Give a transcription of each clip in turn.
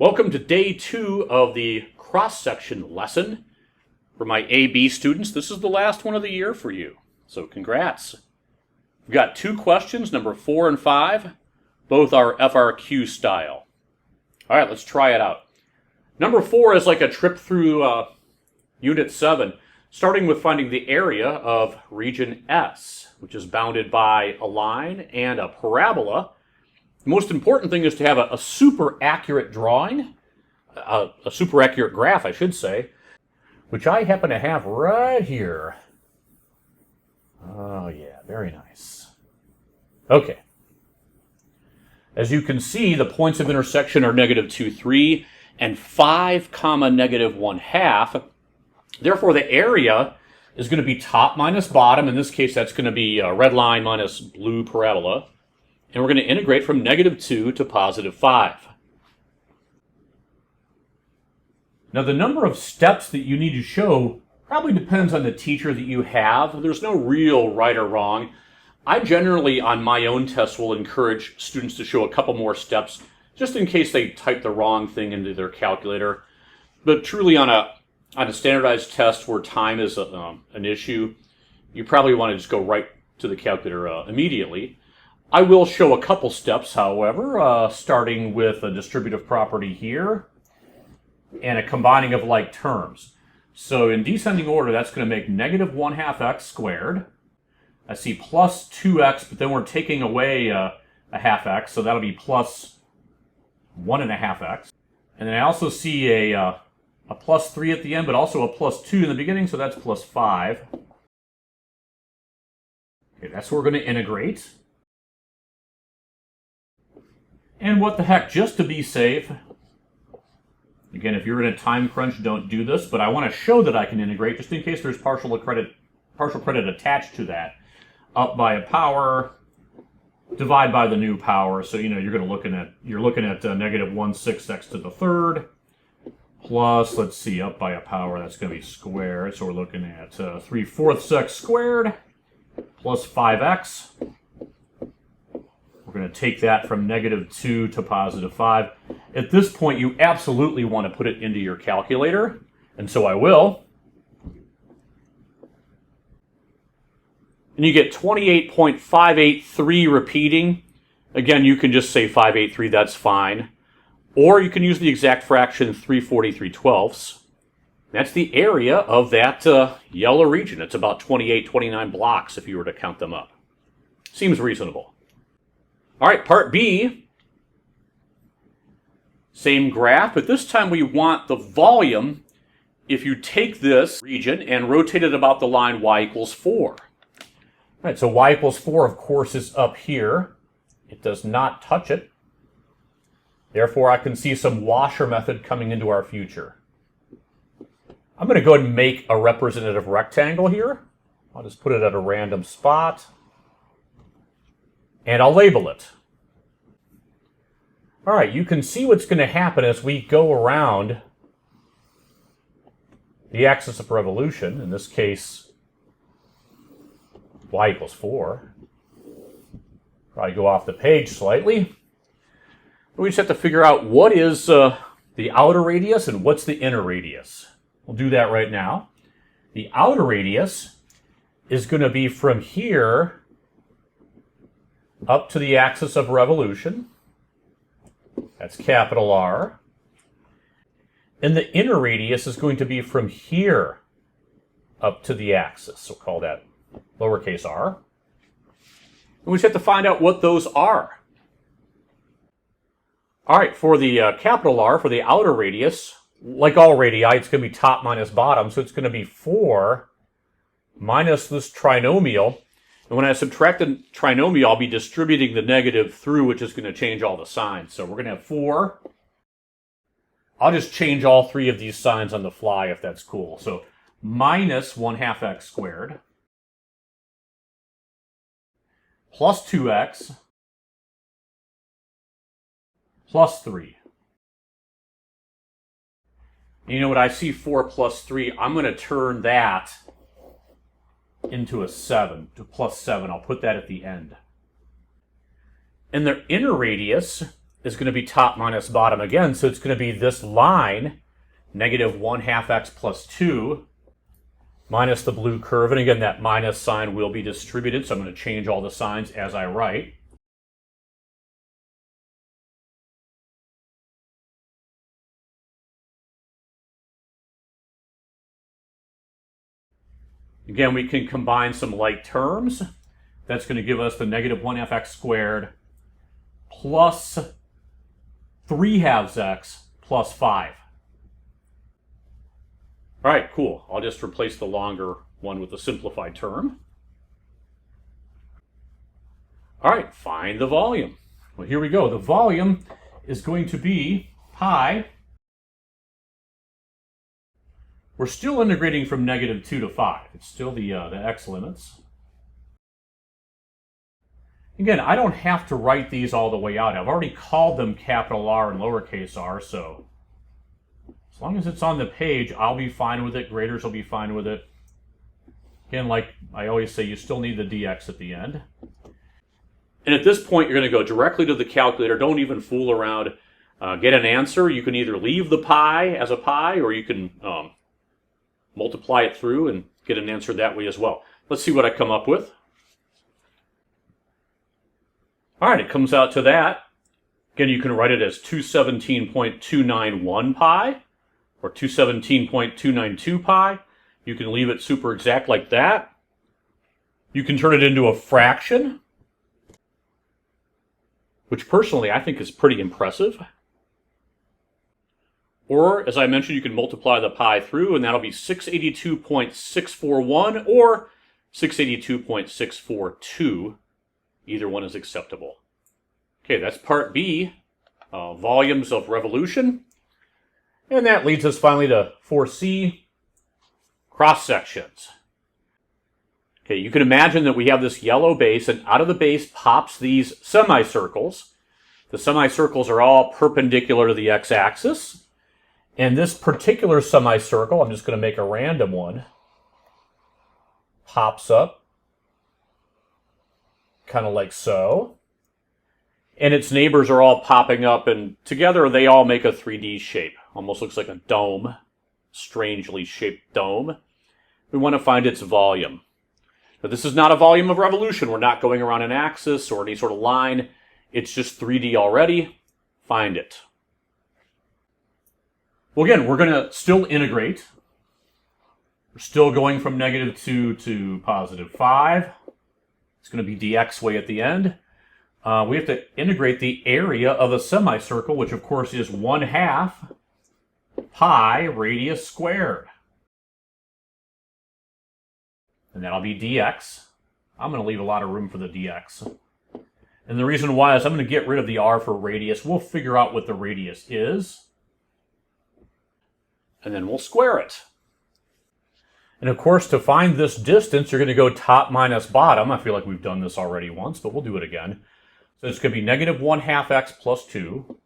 Welcome to day 2 of the cross-section lesson. For my AB students, this is the last one of the year for you. So congrats. We've got 2 questions, number 4 and 5. Both are FRQ style. All right, let's try it out. Number 4 is like a trip through Unit 7, starting with finding the area of region S, which is bounded by a line and a parabola. The most important thing is to have a super accurate drawing, a super accurate graph, I should say, which I happen to have right here. Oh yeah, very nice. Okay. As you can see, the points of intersection are -2, 3, and 5, -1/2. Therefore, the area is going to be top minus bottom. In this case, that's going to be red line minus blue parabola. And we're going to integrate from -2 to +5. Now, the number of steps that you need to show probably depends on the teacher that you have. There's no real right or wrong. I generally, on my own tests, will encourage students to show a couple more steps, just in case they type the wrong thing into their calculator. But truly, on a standardized test where time is an issue, you probably want to just go right to the calculator immediately. I will show a couple steps, however, starting with a distributive property here and a combining of like terms. So in descending order, that's going to make -1/2x squared. I see plus 2x, but then we're taking away a half x, so that'll be plus 1.5x. And then I also see a plus 3 at the end, but also a plus 2 in the beginning, so that's plus 5. Okay, that's what we're going to integrate. And what the heck, just to be safe, again, if you're in a time crunch, don't do this, but I want to show that I can integrate just in case there's partial credit attached to that. Up by a power, divide by the new power. So, you're looking at -1/6x to the third, plus, let's see, up by a power, that's going to be squared. So we're looking at 3/4 x squared plus 5x. We're going to take that from -2 to +5. At this point, you absolutely want to put it into your calculator, and so I will. And you get 28.583 repeating. Again, you can just say 583, that's fine. Or you can use the exact fraction 343/12. That's the area of that yellow region. It's about 28, 29 blocks if you were to count them up. Seems reasonable. All right, part B, same graph, but this time we want the volume if you take this region and rotate it about the line y = 4. All right, so y = 4, of course, is up here. It does not touch it. Therefore, I can see some washer method coming into our future. I'm going to go ahead and make a representative rectangle here. I'll just put it at a random spot. And I'll label it. All right, you can see what's going to happen as we go around the axis of revolution. In this case, y = 4. Probably go off the page slightly. We just have to figure out what is the outer radius and what's the inner radius. We'll do that right now. The outer radius is going to be from here up to the axis of revolution. That's capital R. And the inner radius is going to be from here up to the axis. So we'll call that lowercase r. And we just have to find out what those are. All right, for the capital R, for the outer radius, like all radii, it's going to be top minus bottom. So it's going to be 4 minus this trinomial. And when I subtract the trinomial, I'll be distributing the negative through, which is going to change all the signs. So we're going to have 4. I'll just change all 3 of these signs on the fly if that's cool. So -1/2x squared plus 2x plus 3. You know what? I see 4 plus 3. I'm going to turn that into a 7, to plus 7. I'll put that at the end. And their inner radius is going to be top minus bottom again, so it's going to be this line, negative 1/2 x plus 2, minus the blue curve. And again, that minus sign will be distributed, so I'm going to change all the signs as I write. Again, we can combine some like terms. That's going to give us the negative 1/2 x squared plus 3/2 x plus 5. All right, cool. I'll just replace the longer one with the simplified term. All right, find the volume. Well, here we go. The volume is going to be pi. We're still integrating from -2 to 5. It's still the x limits. Again, I don't have to write these all the way out. I've already called them capital R and lowercase r, so as long as it's on the page, I'll be fine with it. Graders will be fine with it. Again, like I always say, you still need the dx at the end. And at this point, you're going to go directly to the calculator. Don't even fool around. Get an answer. You can either leave the pi as a pi, or you can multiply it through and get an answer that way as well. Let's see what I come up with. All right, it comes out to that. Again, you can write it as 217.291 pi or 217.292 pi. You can leave it super exact like that. You can turn it into a fraction, which personally I think is pretty impressive. Or, as I mentioned, you can multiply the pi through, and that'll be 682.641 or 682.642. Either one is acceptable. Okay, that's part B, volumes of revolution. And that leads us finally to 4C, cross sections. Okay, you can imagine that we have this yellow base, and out of the base pops these semicircles. The semicircles are all perpendicular to the x-axis. And this particular semicircle, I'm just going to make a random one, pops up, kind of like so. And its neighbors are all popping up, and together they all make a 3D shape. Almost looks like a dome, strangely shaped dome. We want to find its volume. But this is not a volume of revolution. We're not going around an axis or any sort of line. It's just 3D already. Find it. Well, again, we're going to still integrate. We're still going from -2 to +5. It's going to be dx way at the end. We have to integrate the area of a semicircle, which of course is 1/2 pi radius squared. And that'll be dx. I'm going to leave a lot of room for the dx. And the reason why is I'm going to get rid of the r for radius. We'll figure out what the radius is. And then we'll square it. And of course, to find this distance, you're going to go top minus bottom. I feel like we've done this already once, but we'll do it again. So it's going to be -1/2 x plus 2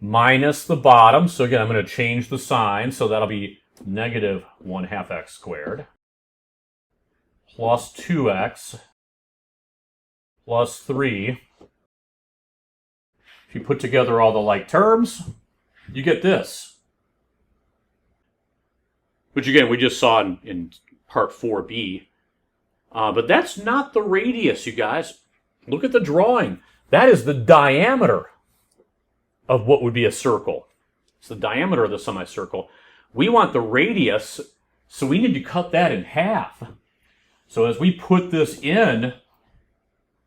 minus the bottom. So again, I'm going to change the sign. So that'll be -1/2 x squared plus 2x plus 3. If you put together all the like terms, you get this. Which again, we just saw in part 4b. But that's not the radius, you guys. Look at the drawing. That is the diameter of what would be a circle. It's the diameter of the semicircle. We want the radius, so we need to cut that in half. So as we put this in,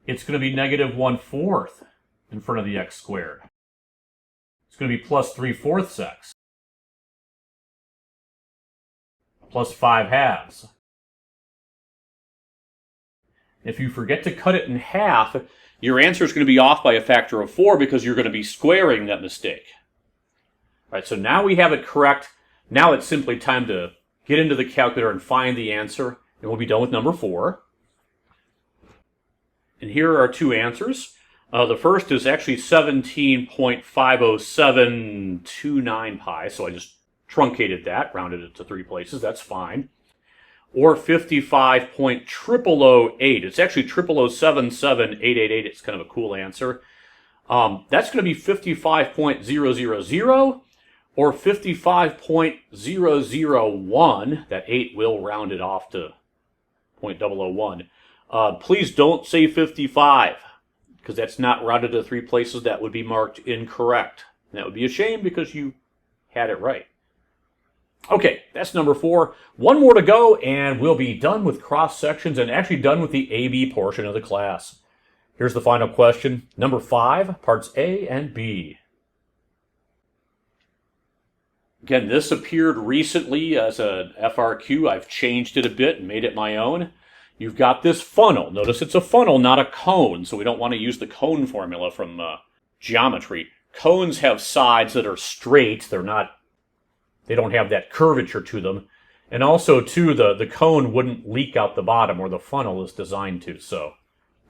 it's going to be -1/4 in front of the x squared. It's going to be plus 3/4 x. Plus 5/2. If you forget to cut it in half, your answer is going to be off by a factor of 4 because you're going to be squaring that mistake. All right, so now we have it correct. Now it's simply time to get into the calculator and find the answer, and we'll be done with number 4. And here are our two answers. The first is actually 17.50729 pi, so I just truncated that, rounded it to 3 places. That's fine. or 55.0008. It's actually 000778888. It's kind of a cool answer. That's going to be 55.000 or 55.001. That 8 will round it off to 0.001. Please don't say 55, because that's not rounded to 3 places. That would be marked incorrect. And that would be a shame because you had it right. Okay, that's number 4. One more to go, and we'll be done with cross sections and actually done with the AB portion of the class. Here's the final question. Number 5, parts A and B. Again, this appeared recently as an FRQ. I've changed it a bit and made it my own. You've got this funnel. Notice it's a funnel, not a cone, so we don't want to use the cone formula from geometry. Cones have sides that are straight. They don't have that curvature to them. And also, too, the cone wouldn't leak out the bottom where the funnel is designed to, so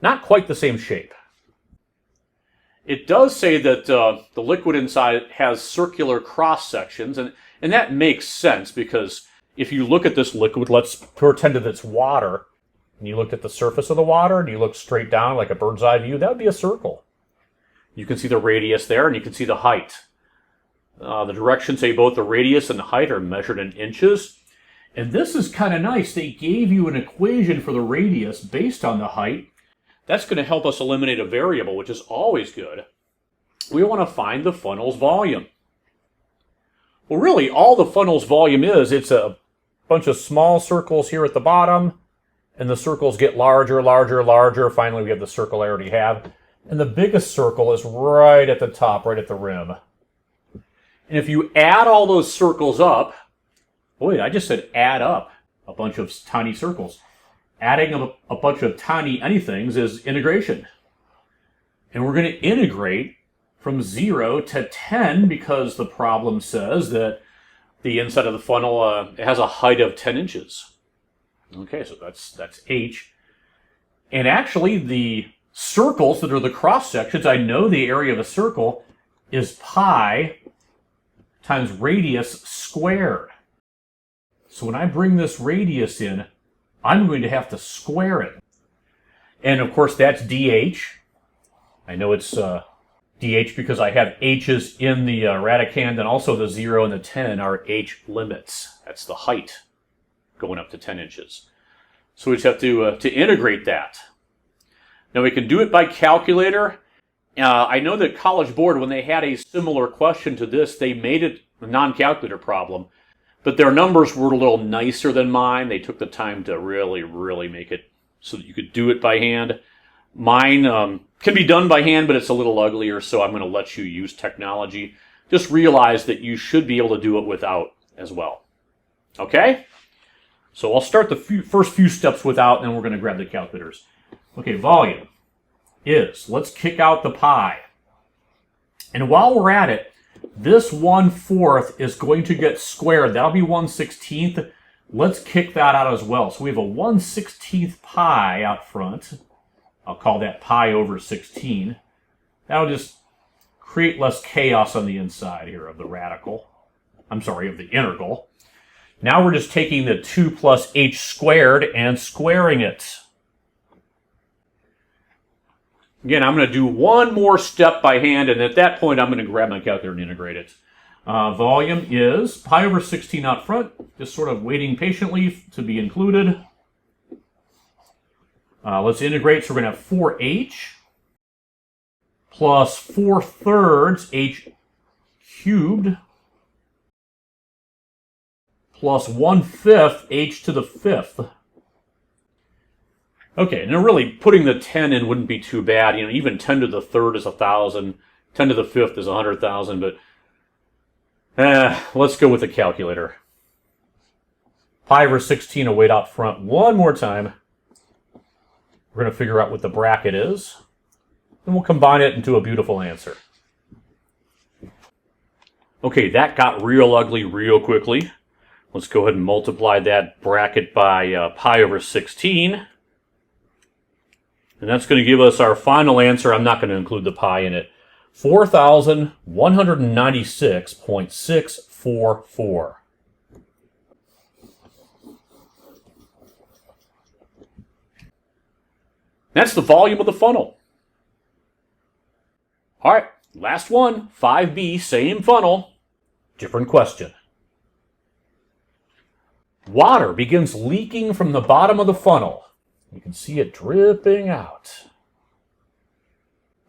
not quite the same shape. It does say that the liquid inside has circular cross sections, and that makes sense because if you look at this liquid, let's pretend that it's water, and you looked at the surface of the water, and you look straight down like a bird's eye view, that would be a circle. You can see the radius there, and you can see the height. The directions say both the radius and the height are measured in inches. And this is kind of nice. They gave you an equation for the radius based on the height. That's going to help us eliminate a variable, which is always good. We want to find the funnel's volume. Well, really, all the funnel's volume is, it's a bunch of small circles here at the bottom, and the circles get larger, larger, larger. Finally, we have the circle I already have. And the biggest circle is right at the top, right at the rim. And if you add all those circles up, boy, I just said add up a bunch of tiny circles. Adding a bunch of tiny anythings is integration. And we're going to integrate from 0 to 10 because the problem says that the inside of the funnel it has a height of 10 inches. Okay, so that's h. And actually, the circles that are the cross sections, I know the area of a circle is pi times radius squared. So when I bring this radius in, I'm going to have to square it. And of course that's dh. I know it's dh because I have h's in the radicand, and also the 0 and the 10 are h limits. That's the height going up to 10 inches. So we just have to integrate that. Now we can do it by calculator. I know that College Board, when they had a similar question to this, they made it a non-calculator problem, but their numbers were a little nicer than mine. They took the time to really, really make it so that you could do it by hand. Mine can be done by hand, but it's a little uglier, so I'm going to let you use technology. Just realize that you should be able to do it without as well. Okay? So I'll start the first few steps without, and then we're going to grab the calculators. Okay, volume is, let's kick out the pi. And while we're at it, this 1/4 is going to get squared. That'll be 1/16. Let's kick that out as well. So we have a 1/16 pi out front. I'll call that pi over 16. That'll just create less chaos on the inside here of the radical. I'm sorry, of the integral. Now we're just taking the 2 plus h squared and squaring it. Again, I'm going to do one more step by hand, and at that point, I'm going to grab my calculator and integrate it. Volume is pi over 16 out front, just sort of waiting patiently to be included. Let's integrate, so we're going to have 4h plus 4/3 h cubed plus 1/5 h to the 5th. Okay, now really putting the 10 in wouldn't be too bad. You know, even 10 to the 3rd is 1,000. 10 to the 5th is 100,000, but let's go with the calculator. Pi over 16 will wait out front one more time. We're going to figure out what the bracket is, and we'll combine it into a beautiful answer. Okay, that got real ugly real quickly. Let's go ahead and multiply that bracket by pi over 16. And that's going to give us our final answer. I'm not going to include the pi in it. 4,196.644. That's the volume of the funnel. All right, last one, 5B, same funnel, different question. Water begins leaking from the bottom of the funnel. You can see it dripping out.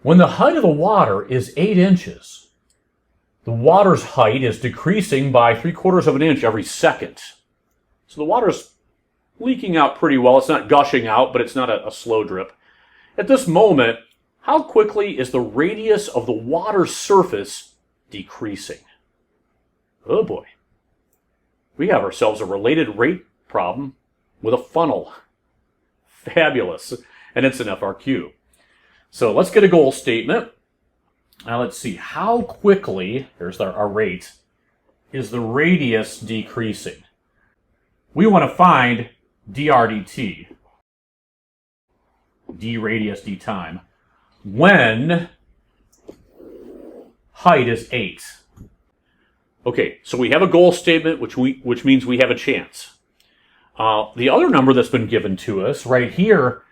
When the height of the water is 8 inches, the water's height is decreasing by 3/4 of an inch every second. So the water's leaking out pretty well. It's not gushing out, but it's not a slow drip. At this moment, how quickly is the radius of the water's surface decreasing? Oh boy. We have ourselves a related rate problem with a funnel. Fabulous. And it's an FRQ. So let's get a goal statement. Now let's see. How quickly, here's our rate, is the radius decreasing? We want to find dr dt. D radius, d time. When height is 8. Okay, so we have a goal statement, which means we have a chance. The other number that's been given to us right here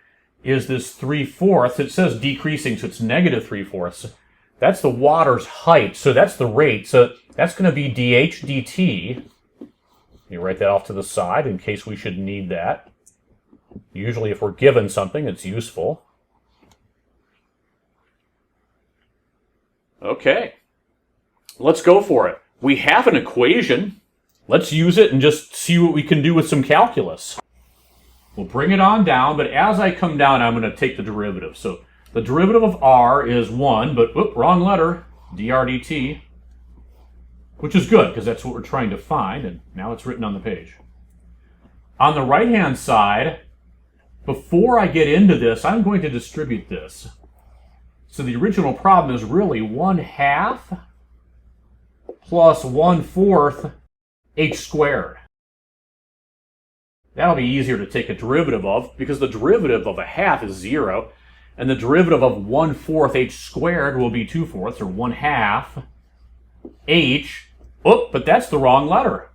is this 3/4. It says decreasing, so it's negative 3/4. That's the water's height, so that's the rate. So that's going to be dh dt. You write that off to the side in case we should need that. Usually if we're given something, it's useful. Okay, let's go for it. We have an equation. Let's use it and just see what we can do with some calculus. We'll bring it on down, but as I come down, I'm going to take the derivative. So the derivative of r is 1, but wrong letter, dr dt, which is good because that's what we're trying to find, and now it's written on the page. On the right-hand side, before I get into this, I'm going to distribute this. So the original problem is really 1/2 plus 1/4 h squared. That'll be easier to take a derivative of because the derivative of 1/2 is 0, and the derivative of 1/4 h squared will be 2/4, or 1/2 h. Oh, but that's the wrong letter.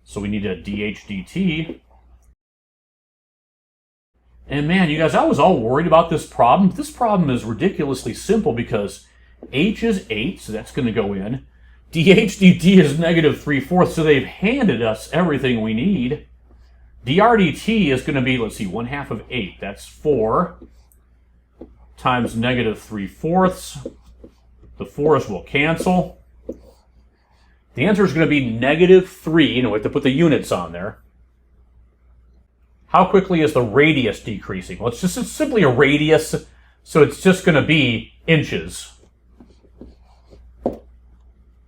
So we need a dh dt. And man, you guys, I was all worried about this problem. This problem is ridiculously simple because h is 8, so that's going to go in. dh dt is negative 3/4, so they've handed us everything we need. dr dt is going to be, let's see, 1/2 of 8. That's 4 times negative 3/4. The 4's will cancel. The answer is going to be negative 3. You know, we have to put the units on there. How quickly is the radius decreasing? Well, it's simply a radius, so it's just going to be inches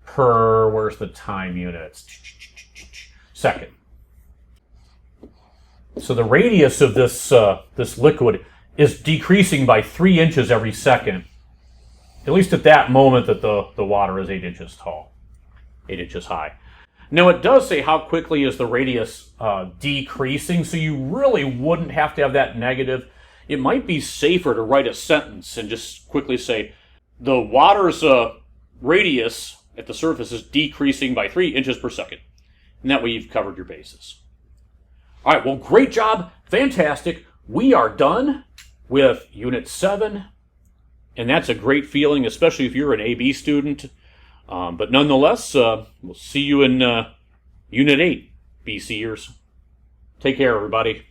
per, where's the time units? Second. So the radius of this this liquid is decreasing by 3 inches every second, at least at that moment that the water is 8 inches tall, 8 inches high. Now it does say how quickly is the radius decreasing, so you really wouldn't have to have that negative. It might be safer to write a sentence and just quickly say, the water's radius at the surface is decreasing by 3 inches per second. And that way you've covered your bases. All right, well, great job. Fantastic. We are done with Unit 7. And that's a great feeling, especially if you're an AB student. But nonetheless, we'll see you in Unit 8, BCers. Take care, everybody.